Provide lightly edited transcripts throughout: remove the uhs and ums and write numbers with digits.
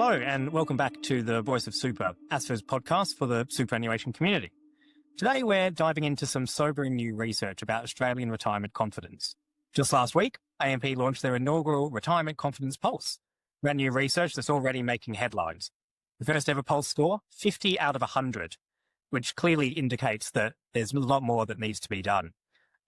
Hello and welcome back to the Voice of Super, ASFA's podcast for the superannuation community. Today we're diving into some sobering new research about Australian retirement confidence. Just last week, AMP launched their inaugural Retirement Confidence Pulse, brand new research that's already making headlines. The first ever pulse score, 50 out of 100, which clearly indicates that there's a lot more that needs to be done.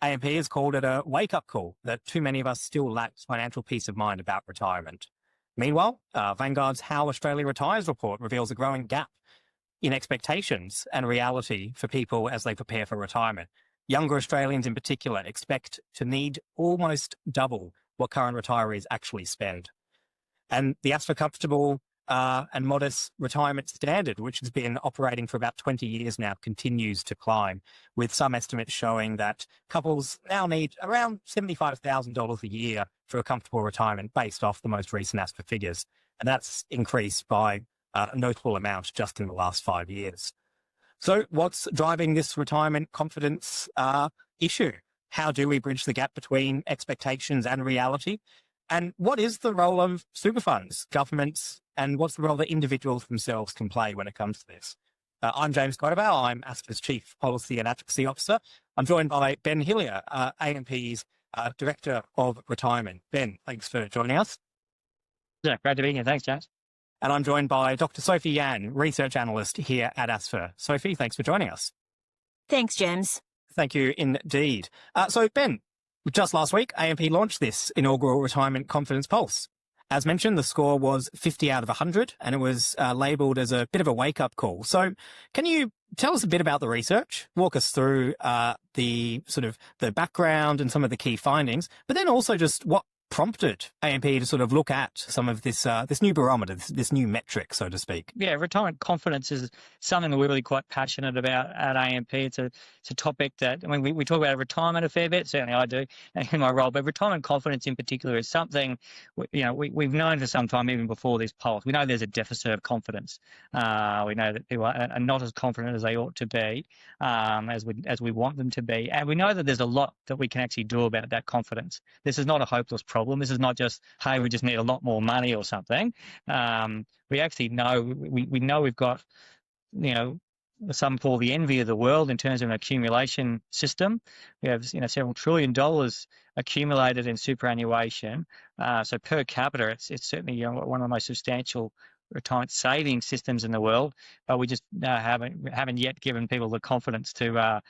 AMP has called it a wake-up call that too many of us still lack financial peace of mind about retirement. Meanwhile, Vanguard's How Australia Retires report reveals a growing gap in expectations and reality for people as they prepare for retirement. Younger Australians in particular expect to need almost double what current retirees actually spend. And the ASFA Comfortable and Modest Retirement Standard, which has been operating for about 20 years now, continues to climb, with some estimates showing that couples now need around $75,000 a year for a comfortable retirement based off the most recent ASFA figures. And that's increased by a notable amount just in the last 5 years. So what's driving this retirement confidence issue? How do we bridge the gap between expectations and reality? And what is the role of super funds, governments, and what's the role that individuals themselves can play when it comes to this? I'm James Quattlebaugh. I'm ASFA's Chief Policy and Advocacy Officer. I'm joined by Ben Hillier, AMP's Director of Retirement. Ben, thanks for joining us. Yeah, great to be here. Thanks, James. And I'm joined by Dr. Sophie Yan, Research Analyst here at ASFA. Sophie, thanks for joining us. Thanks, James. Thank you indeed. So, Ben, just last week, AMP launched this inaugural Retirement Confidence Pulse. As mentioned, the score was 50 out of 100, and it was labelled as a bit of a wake-up call. So can you tell us a bit about the research, walk us through the background and some of the key findings, but then also just what prompted AMP to sort of look at some of this this new barometer, this new metric, so to speak? Yeah, retirement confidence is something that we're really quite passionate about at AMP. It's a topic that, I mean, we talk about retirement a fair bit, certainly I do in my role, but retirement confidence in particular is something, we've known for some time, even before this pulse. We know there's a deficit of confidence. We know that people are not as confident as they ought to be, as we want them to be. And we know that there's a lot that we can actually do about that confidence. This is not a hopeless problem. This is not just, hey, we just need a lot more money or something. We actually know, we know we've got, some call the envy of the world in terms of an accumulation system. We have, several $1 trillion accumulated in superannuation. So per capita, it's certainly one of the most substantial retirement saving systems in the world. But we just haven't yet given people the confidence to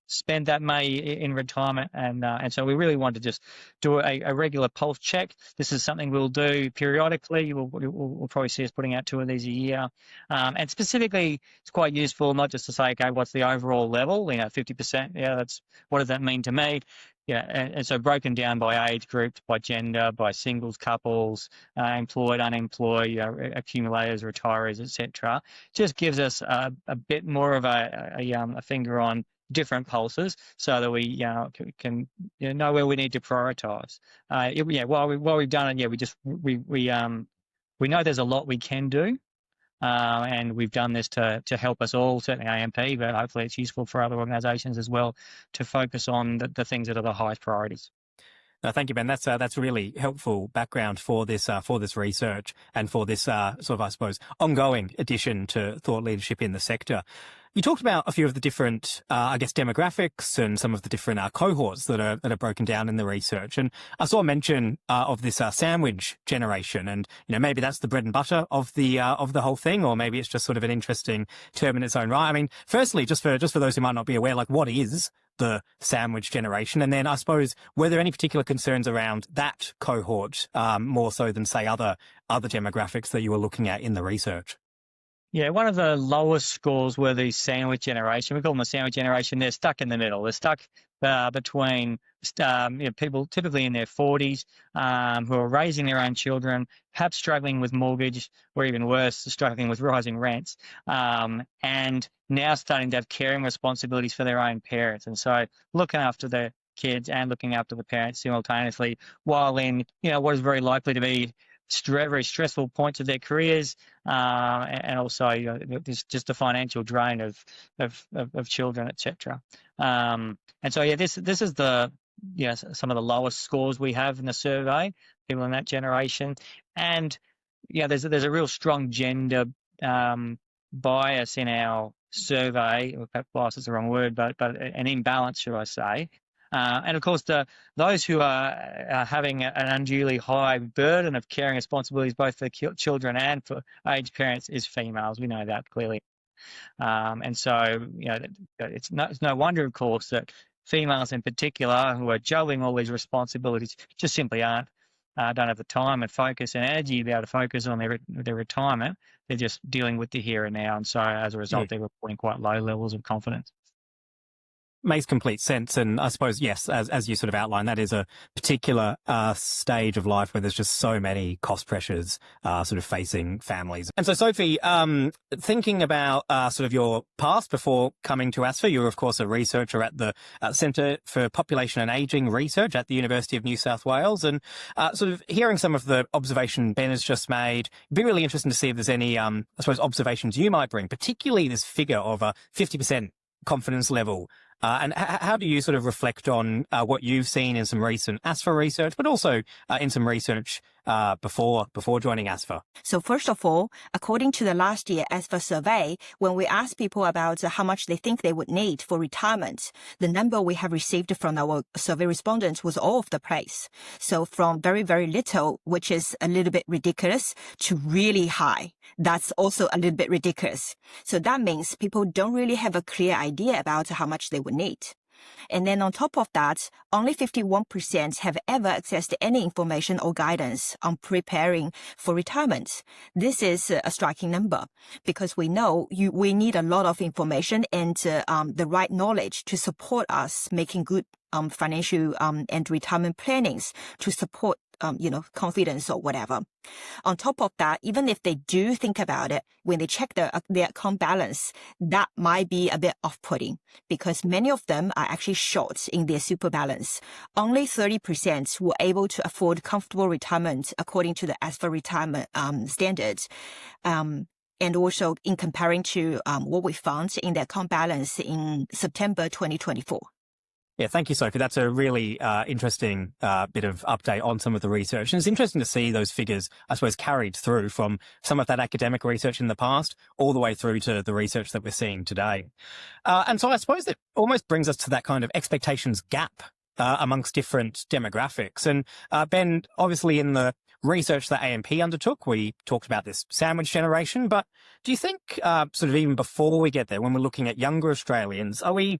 spend that money in retirement, and so we really want to just do a regular pulse check. This is something we'll do periodically. We'll probably see us putting out 2 of these a year, and specifically, it's quite useful not just to say, okay, what's the overall level? 50%. Yeah, that's what does that mean to me? Yeah, and so broken down by age groups, by gender, by singles, couples, employed, unemployed, accumulators, retirees, etc. Just gives us a bit more of a finger on different pulses, so that we can know where we need to prioritise. While we've done it, we know there's a lot we can do, and we've done this to help us all, certainly AMP, but hopefully it's useful for other organisations as well to focus on the things that are the highest priorities. Thank you, Ben. That's really helpful background for this research and for this ongoing addition to thought leadership in the sector. You talked about a few of the different, demographics and some of the different cohorts that are broken down in the research. And I saw a mention of this sandwich generation, and maybe that's the bread and butter of the whole thing, or maybe it's just sort of an interesting term in its own right. I mean, firstly, just for those who might not be aware, what is the sandwich generation? And then I suppose, were there any particular concerns around that cohort more so than, say, other demographics that you were looking at in the research? Yeah, one of the lowest scores were the sandwich generation. We call them the sandwich generation. They're stuck in the middle. They're stuck between people typically in their 40s who are raising their own children, perhaps struggling with mortgage, or even worse, struggling with rising rents, and now starting to have caring responsibilities for their own parents. And so looking after their kids and looking after the parents simultaneously, while in what is very likely to be very stressful points of their careers, and also just the financial drain of children, etc. And so this is the some of the lowest scores we have in the survey, people in that generation. And there's a real strong gender bias in our survey, or perhaps bias is the wrong word, but an imbalance, should I say. And of course, those who are having an unduly high burden of caring responsibilities, both for children and for aged parents, is females. We know that clearly. And so, it's no wonder, of course, that females in particular who are juggling all these responsibilities just simply don't have the time and focus and energy to be able to focus on their retirement. They're just dealing with the here and now. And so as a result, they're reporting quite low levels of confidence. Makes complete sense. And I suppose, yes, as you sort of outlined, that is a particular stage of life where there's just so many cost pressures sort of facing families. And so, Sophie, thinking about sort of your past before coming to ASFA, you were, of course, a researcher at the Centre for Population and Ageing Research at the University of New South Wales. And sort of hearing some of the observation Ben has just made, it'd be really interesting to see if there's any, I suppose, observations you might bring, particularly this figure of a 50% confidence level. And how do you sort of reflect on what you've seen in some recent ASFA research, but also in some research before joining ASFA? So first of all, according to the last year ASFA survey, when we asked people about how much they think they would need for retirement, the number we have received from our survey respondents was all over the place. So from very, very little, which is a little bit ridiculous, to really high. That's also a little bit ridiculous. So that means people don't really have a clear idea about how much they would need. And then on top of that, only 51% have ever accessed any information or guidance on preparing for retirement. This is a striking number because we know we need a lot of information and the right knowledge to support us making good financial and retirement plannings to support confidence or whatever. On top of that, even if they do think about it, when they check their account balance, that might be a bit off-putting because many of them are actually short in their super balance. Only 30% were able to afford comfortable retirement according to the ASFA retirement standards. And also in comparing to what we found in the account balance in September 2024. Yeah, thank you, Sophie. That's a really interesting bit of update on some of the research. And it's interesting to see those figures, I suppose, carried through from some of that academic research in the past all the way through to the research that we're seeing today. And so I suppose that almost brings us to that kind of expectations gap amongst different demographics. And Ben, obviously in the research that AMP undertook, we talked about this sandwich generation, but do you think sort of even before we get there, when we're looking at younger Australians, are we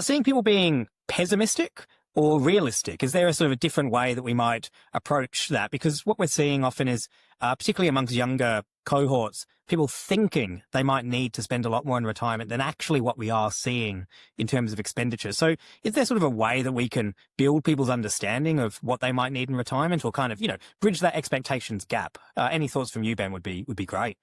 seeing people being pessimistic or realistic? Is there a sort of a different way that we might approach that? Because what we're seeing often is, particularly amongst younger cohorts, people thinking they might need to spend a lot more in retirement than actually what we are seeing in terms of expenditure. So is there sort of a way that we can build people's understanding of what they might need in retirement or kind of, bridge that expectations gap? Any thoughts from you, Ben, would be great.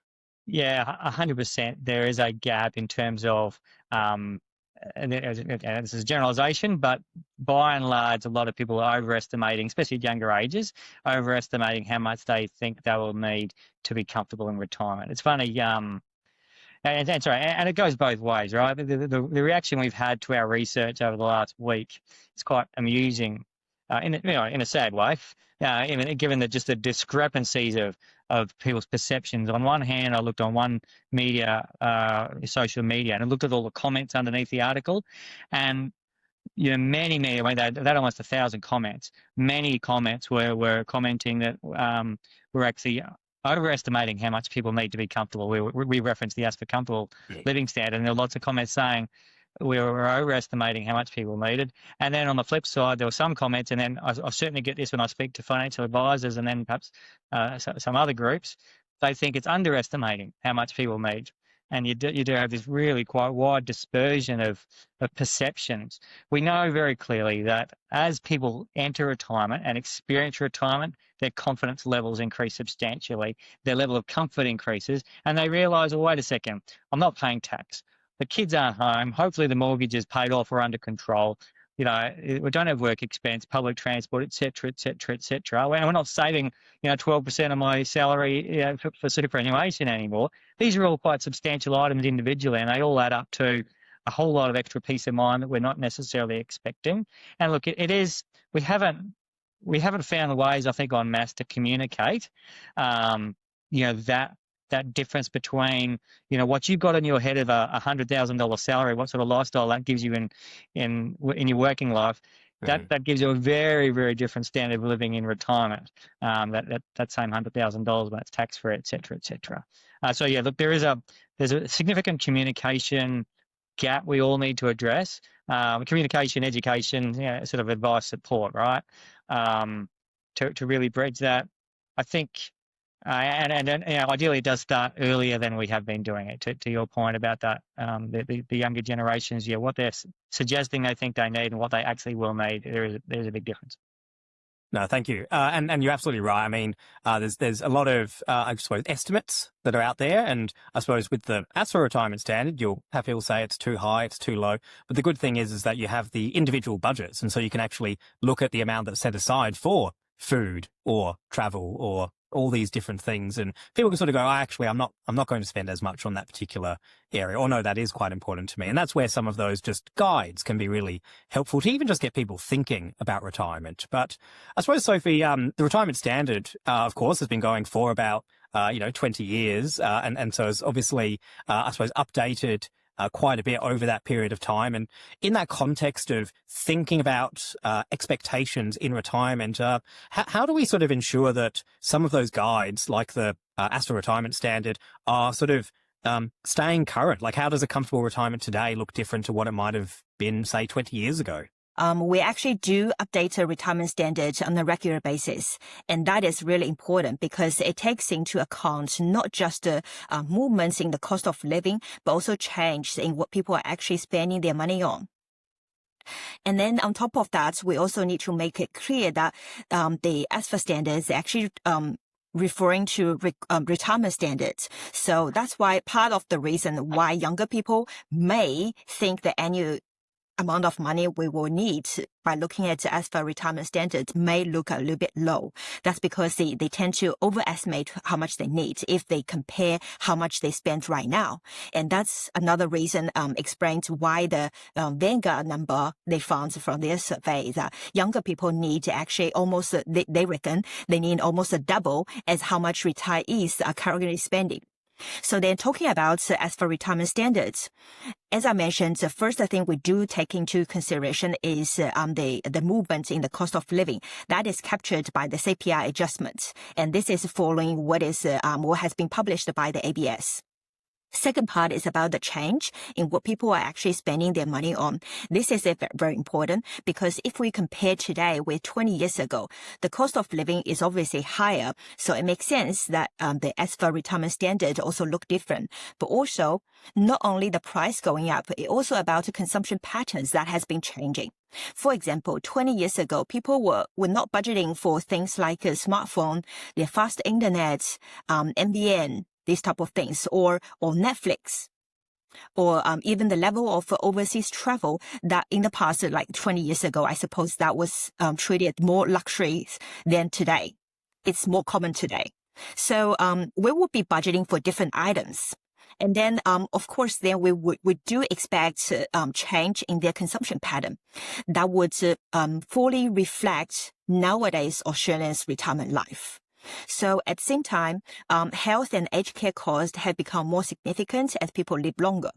Yeah, 100%. There is a gap in terms of, and this is a generalization, but by and large, a lot of people are overestimating, especially at younger ages, overestimating how much they think they will need to be comfortable in retirement. It's funny, and it goes both ways, right? The reaction we've had to our research over the last week is quite amusing, in a sad way, given just the discrepancies of people's perceptions. On one hand, I looked on one social media, and I looked at all the comments underneath the article, and many, I mean, they had almost 1,000 comments. Many comments were commenting that we're actually overestimating how much people need to be comfortable. We referenced the ASFA comfortable living standard, and there were lots of comments saying we were overestimating how much people needed. And then on the flip side, there were some comments, and then I certainly get this when I speak to financial advisors and then perhaps some other groups, they think it's underestimating how much people need. And you do have this really quite wide dispersion of perceptions. We know very clearly that as people enter retirement and experience retirement, their confidence levels increase substantially, their level of comfort increases, and they realise, well, wait a second, I'm not paying tax. The kids aren't home. Hopefully the mortgage is paid off or under control. We don't have work expense, public transport, et cetera, et cetera, et cetera. We're not saving, 12% of my salary for superannuation anymore. These are all quite substantial items individually, and they all add up to a whole lot of extra peace of mind that we're not necessarily expecting. And look, it is, we haven't found ways, I think, en masse to communicate that difference between, what you've got in your head of a $100,000 salary, what sort of lifestyle that gives you in your working life, that gives you a very, very different standard of living in retirement. That same $100,000 when it's tax free, et cetera, et cetera. So yeah, look, there's a significant communication gap we all need to address. Communication, education, sort of advice, support, right? To really bridge that, I think. And ideally, it does start earlier than we have been doing it. To your point about that, the younger generations, what they're suggesting they think they need and what they actually will need, there's a big difference. No, thank you. And you're absolutely right. I mean, there's a lot of, I suppose, estimates that are out there. And I suppose with the ASFA retirement standard, you'll have people say it's too high, it's too low. But the good thing is that you have the individual budgets. And so you can actually look at the amount that's set aside for food or travel or all these different things, and people can sort of go, actually, I'm not going to spend as much on that particular area, or no, that is quite important to me. And that's where some of those just guides can be really helpful to even just get people thinking about retirement. But I suppose, Sophie, the retirement standard, of course, has been going for about 20 years, and so it's obviously, I suppose, updated quite a bit over that period of time. And in that context of thinking about expectations in retirement, how do we sort of ensure that some of those guides, like the ASFA retirement standard, are sort of staying current? Like, how does a comfortable retirement today look different to what it might have been, say, 20 years ago? We actually do update a retirement standard on a regular basis. And that is really important because it takes into account not just the movements in the cost of living, but also change in what people are actually spending their money on. And then on top of that, we also need to make it clear that the ASFA standards actually referring to retirement standards. So that's why part of the reason why younger people may think the annual amount of money we will need by looking at ASFA retirement standards may look a little bit low. That's because they tend to overestimate how much they need if they compare how much they spend right now. And that's another reason explains why the Vanguard number they found from their survey that younger people need actually almost, they reckon they need almost a double as how much retirees are currently spending. So then talking about as for retirement standards, as I mentioned, the first thing we do take into consideration is the movement in the cost of living. That is captured by the CPI adjustment. And this is following what has been published by the ABS. Second part is about the change in what people are actually spending their money on. This is very important because if we compare today with 20 years ago, the cost of living is obviously higher. So it makes sense that the ASFA retirement standard also look different. But also, not only the price going up, it also about the consumption patterns that has been changing. For example, 20 years ago, people were not budgeting for things like a smartphone, their fast internet, NBN, these type of things, or Netflix, or even the level of overseas travel that in the past, like 20 years ago, I suppose that was treated more luxury than today. It's more common today. So we would be budgeting for different items. And then, of course, then we do expect change in their consumption pattern that would fully reflect nowadays Australians' retirement life. So at the same time, health and aged care costs have become more significant as people live longer.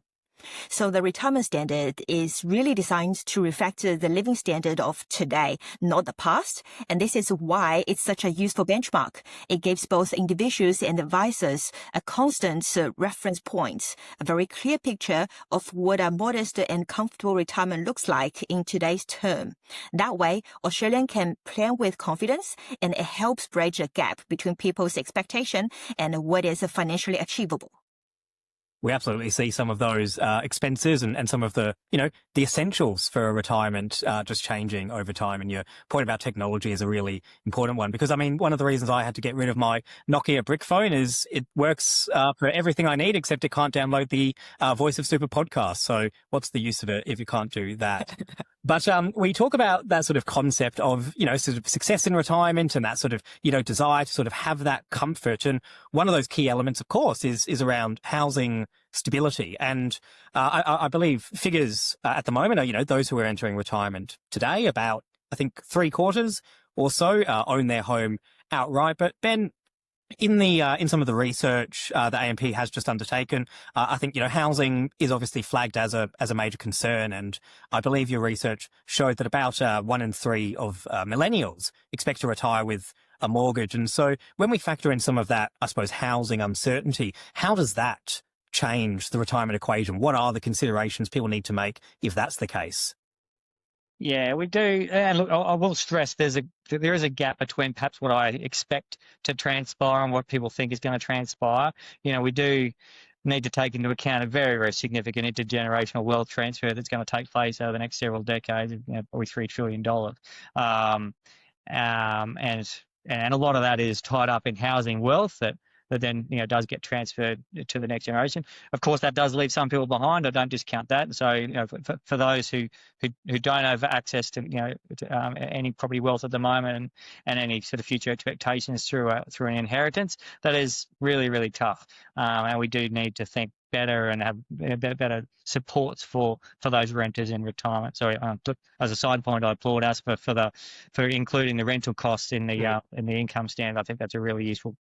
So the retirement standard is really designed to reflect the living standard of today, not the past. And this is why it's such a useful benchmark. It gives both individuals and advisors a constant reference point, a very clear picture of what a modest and comfortable retirement looks like in today's term. That way, Australians can plan with confidence, and it helps bridge a gap between people's expectation and what is financially achievable. We absolutely see some of those expenses and some of the, the essentials for a retirement just changing over time. And your point about technology is a really important one because, one of the reasons I had to get rid of my Nokia brick phone is it works for everything I need, except it can't download the Voice of Super podcast. So what's the use of it if you can't do that? But we talk about that sort of concept of, sort of success in retirement and that sort of, desire to sort of have that comfort. And one of those key elements, of course, is around housing stability. And I believe figures at the moment are, those who are entering retirement today, about, I think, 3/4 or so own their home outright. But Ben, In some of the research that AMP has just undertaken, I think housing is obviously flagged as a major concern, and I believe your research showed that about 1 in 3 of millennials expect to retire with a mortgage. And so, when we factor in some of that, I suppose, housing uncertainty, how does that change the retirement equation? What are the considerations people need to make if that's the case? Yeah, we do. And look, I will stress there is a gap between perhaps what I expect to transpire and what people think is going to transpire. We do need to take into account a very, very significant intergenerational wealth transfer that's going to take place over the next several decades, probably $3 trillion. And a lot of that is tied up in housing wealth that then does get transferred to the next generation. Of course, that does leave some people behind. I don't discount that. And so for those who don't have access to any property wealth at the moment and any sort of future expectations through an inheritance, that is really, really tough. And we do need to think better and have better supports for those renters in retirement. So as a side point, I applaud ASFA for including the rental costs in the income standard. I think that's a really useful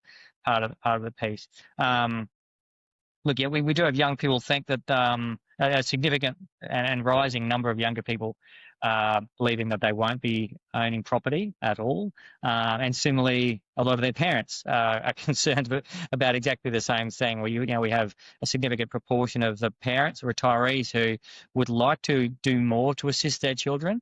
part of the piece. Look, yeah, we do have young people think that a significant and rising number of younger people believing that they won't be owning property at all. And similarly, a lot of their parents are concerned about exactly the same thing. We have a significant proportion of the parents, retirees, who would like to do more to assist their children.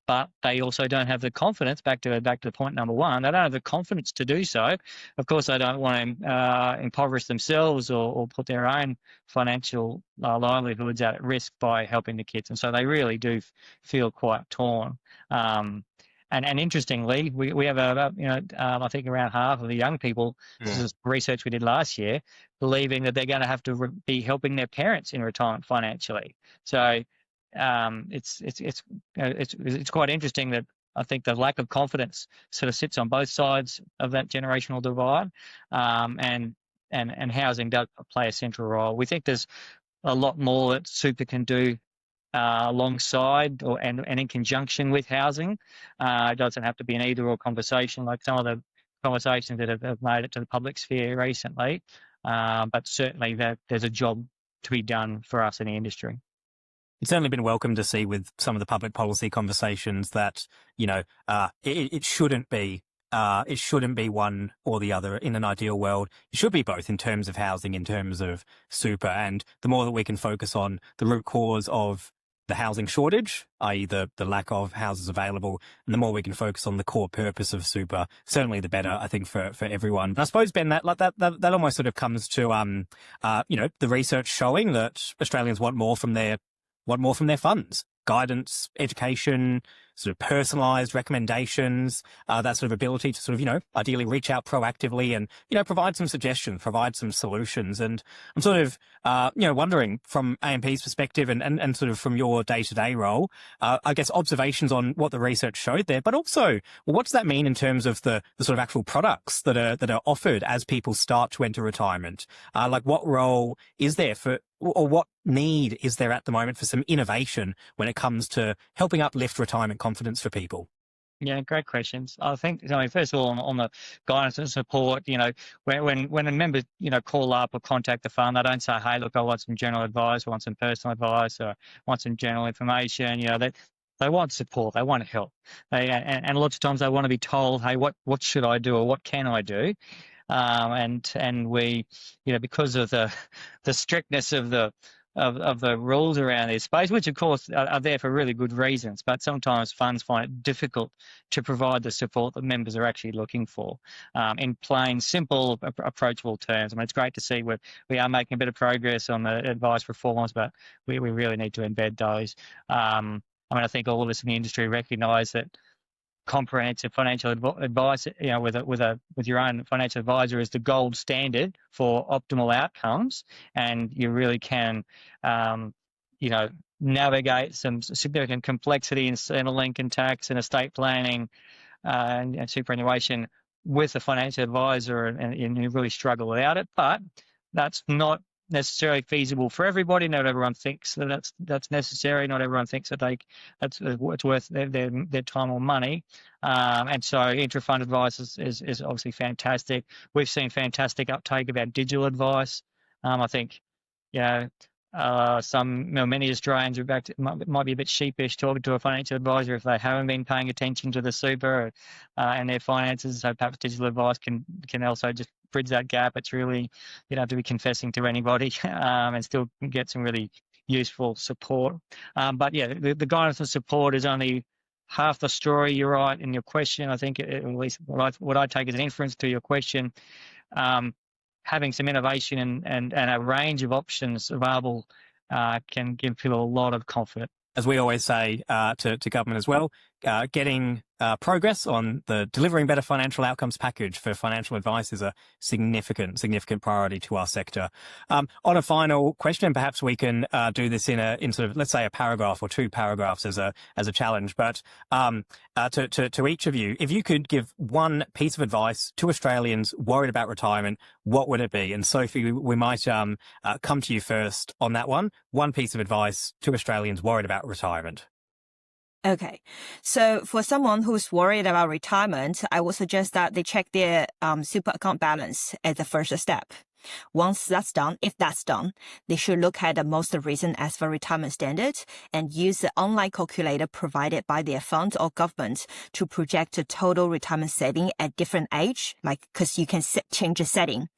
But they also don't have the confidence, back to point number one, they don't have the confidence to do so. Of course, they don't want to impoverish themselves or put their own financial livelihoods at risk by helping the kids. And so they really do feel quite torn. And interestingly, we have I think around half of the young people, this is research we did last year, believing that they're going to have to be helping their parents in retirement financially. So it's quite interesting that I think the lack of confidence sort of sits on both sides of that generational divide, and housing does play a central role. We think there's a lot more that super can do alongside and in conjunction with housing. It doesn't have to be an either-or conversation like some of the conversations that have made it to the public sphere recently, but certainly there's a job to be done for us in the industry. It's certainly been welcome to see with some of the public policy conversations that, it shouldn't be one or the other in an ideal world. It should be both in terms of housing, in terms of super. And the more that we can focus on the root cause of the housing shortage, i.e. the lack of houses available, and the more we can focus on the core purpose of super, certainly the better, I think, for everyone. And I suppose, Ben, that almost sort of comes to, the research showing that Australians want more from their funds, guidance, education, sort of personalized recommendations, that sort of ability to sort of, ideally reach out proactively and, provide some suggestions, provide some solutions. And I'm sort of, wondering from AMP's perspective and sort of from your day-to-day role, I guess observations on what the research showed there, but also, what does that mean in terms of the sort of actual products that are offered as people start to enter retirement? Like what role is there or what need is there at the moment for some innovation when it comes to helping uplift retirement confidence for people? Yeah, great questions. I think, first of all, on the guidance and support, when a member, call up or contact the fund, they don't say, hey, look, I want some general advice, I want some personal advice, or I want some general information. They want support, they want help. And lots of times they want to be told, hey, what should I do or what can I do? And we, because of the strictness of the rules around this space, which of course are there for really good reasons, but sometimes funds find it difficult to provide the support that members are actually looking for in plain, simple, approachable terms. I mean, it's great to see we are making a bit of progress on the advice reforms, but we really need to embed those. I think all of us in the industry recognise that comprehensive financial advice, with your own financial advisor is the gold standard for optimal outcomes, and you really can, navigate some significant complexity in Centrelink and tax and estate planning and superannuation with a financial advisor, and you really struggle without it. But that's not necessarily feasible for everybody. Not everyone thinks that that's necessary. Not everyone thinks that it's worth their time or money. And so intra-fund advice is obviously fantastic. We've seen fantastic uptake of our digital advice. I think, many Australians might be a bit sheepish talking to a financial advisor if they haven't been paying attention to the super and their finances. So perhaps digital advice can also just bridge that gap. It's really, you don't have to be confessing to anybody and still get some really useful support. But yeah, the guidance and support is only half the story. You're right in your question. I think at least what I take as an inference to your question, having some innovation and a range of options available can give people a lot of confidence. As we always say to government as well, getting progress on the delivering better financial outcomes package for financial advice is a significant priority to our sector. On a final question, perhaps we can do this in sort of, let's say, a paragraph or 2 paragraphs as a challenge. But to each of you, if you could give one piece of advice to Australians worried about retirement, what would it be? And Sophie, we might come to you first on that one. One piece of advice to Australians worried about retirement. Okay. So for someone who's worried about retirement, I would suggest that they check their super account balance as the first step. Once that's done, if that's done, they should look at the most recent ASFA retirement standard and use the online calculator provided by their fund or government to project the total retirement saving at different age, because you can change the setting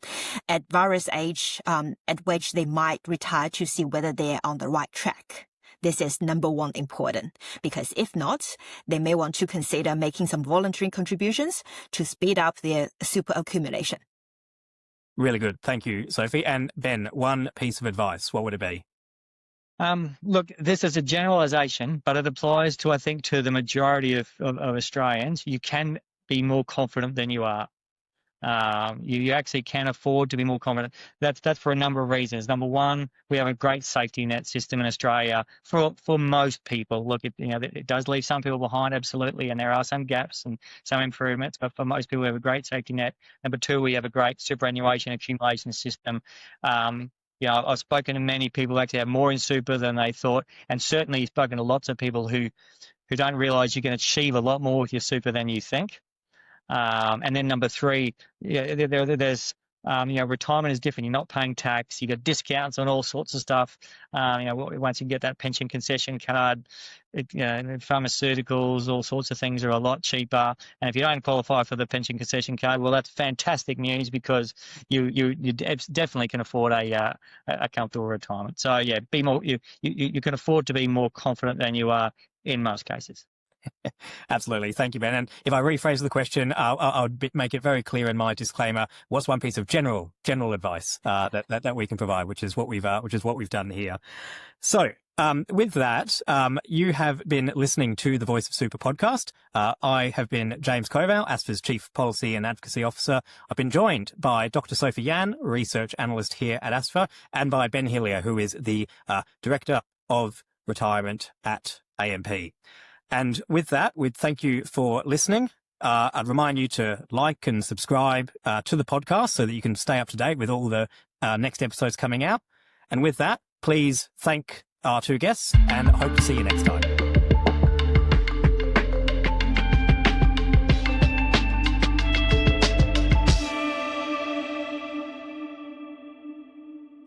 at various age at which they might retire to see whether they're on the right track. This is number one important, because if not, they may want to consider making some voluntary contributions to speed up their super accumulation. Really good. Thank you, Sophie. And Ben, one piece of advice, what would it be? Look, this is a generalisation, but it applies to the majority of Australians. You can be more confident than you are. You actually can afford to be more confident. That's for a number of reasons. Number one, we have a great safety net system in Australia for most people. Look, it does leave some people behind, absolutely, and there are some gaps and some improvements, but for most people, we have a great safety net. Number two, we have a great superannuation accumulation system. I've spoken to many people who actually have more in super than they thought, and certainly spoken to lots of people who don't realise you can achieve a lot more with your super than you think. And then number three, there's retirement is different. You're not paying tax. You get discounts on all sorts of stuff. Once you get that pension concession card, pharmaceuticals, all sorts of things are a lot cheaper. And if you don't qualify for the pension concession card, well, that's fantastic news, because you definitely can afford a comfortable retirement. So yeah, be more. You can afford to be more confident than you are in most cases. Absolutely. Thank you, Ben. And if I rephrase the question, I would make it very clear in my disclaimer, what's one piece of general advice that we can provide, which is what we've done here. So with that, you have been listening to the Voice of Super podcast. I have been James Koval, ASFA's Chief Policy and Advocacy Officer. I've been joined by Dr. Sophie Yan, Research Analyst here at ASFA, and by Ben Hillier, who is the Director of Retirement at AMP. And with that, we'd thank you for listening. I'd remind you to like and subscribe to the podcast so that you can stay up to date with all the next episodes coming out. And with that, please thank our 2 guests, and hope to see you next time.